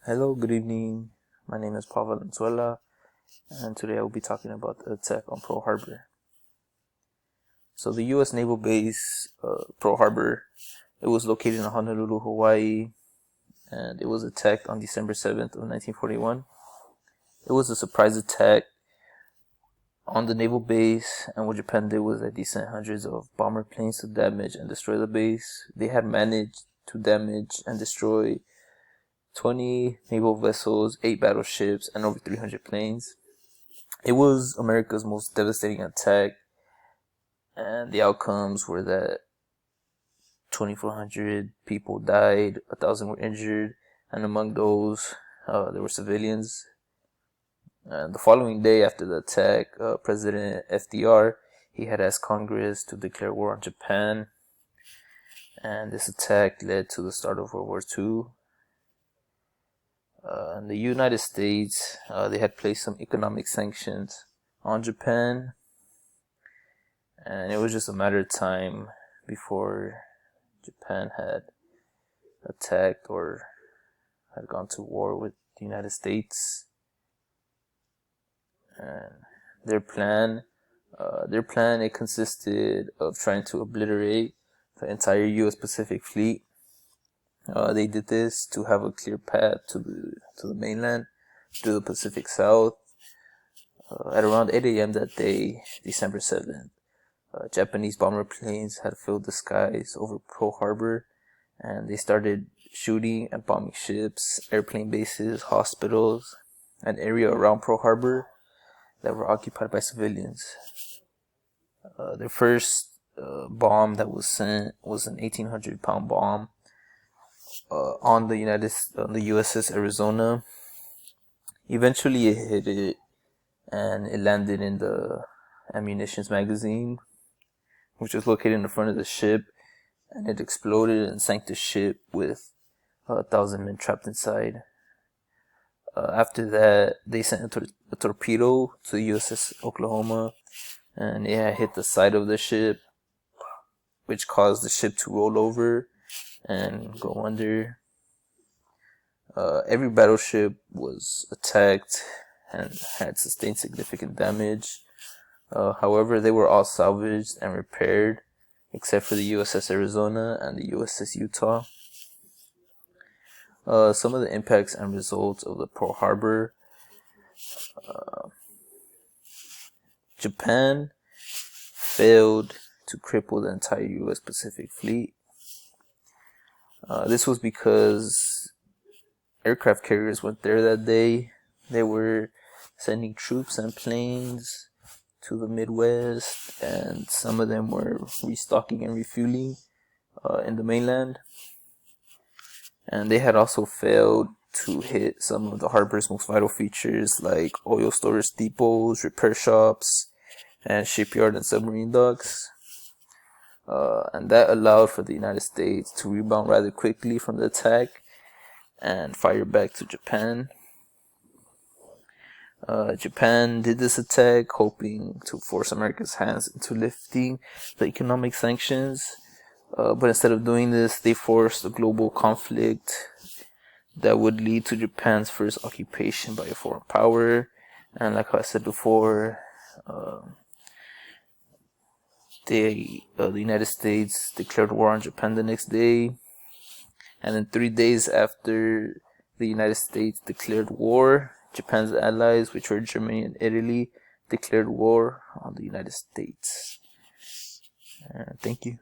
Hello, good evening. My name is Paul Valenzuela, and today I will be talking about the attack on Pearl Harbor. So the U.S. Naval Base, Pearl Harbor, it was located in Honolulu, Hawaii, and it was attacked on December 7th of 1941. It was a surprise attack on the naval base, and what Japan did was that they sent hundreds of bomber planes to damage and destroy the base. They had managed to damage and destroy 20 naval vessels, 8 battleships, and over 300 planes. It was America's most devastating attack, and the outcomes were that 2,400 people died, 1,000 were injured, and among those, there were civilians. And the following day after the attack, President FDR, he had asked Congress to declare war on Japan, and this attack led to the start of World War II. In the United States, they had placed some economic sanctions on Japan, and it was just a matter of time before Japan had attacked or had gone to war with the United States. And their plan, it consisted of trying to obliterate the entire U.S. Pacific Fleet. They did this to have a clear path to the mainland, to the Pacific South. At around 8 a.m. that day, December 7th, Japanese bomber planes had filled the skies over Pearl Harbor, and they started shooting and bombing ships, airplane bases, hospitals, an area around Pearl Harbor that were occupied by civilians. Their first bomb that was sent was an 1,800-pound bomb on the USS Arizona. Eventually it hit it, and it landed in the ammunitions magazine, which was located in the front of the ship, and it exploded and sank the ship with 1,000 men trapped inside. After that, they sent a torpedo to the USS Oklahoma, and it hit the side of the ship, which caused the ship to roll over and go under. Every battleship was attacked and had sustained significant damage. However, they were all salvaged and repaired, except for the USS Arizona and the USS Utah. Some of the impacts and results of the Pearl Harbor. Japan failed to cripple the entire U.S. Pacific Fleet. This was because aircraft carriers weren't there that day. They were sending troops and planes to the Midwest, and some of them were restocking and refueling in the mainland. And they had also failed to hit some of the harbor's most vital features, like oil storage depots, repair shops, and shipyard and submarine docks. And that allowed for the United States to rebound rather quickly from the attack and fire back to Japan. Japan did this attack hoping to force America's hands into lifting the economic sanctions, but instead of doing this, they forced a global conflict that would lead to Japan's first occupation by a foreign power. And like I said before, the United States declared war on Japan the next day, and then 3 days after the United States declared war, Japan's allies, which were Germany and Italy, declared war on the United States. Thank you.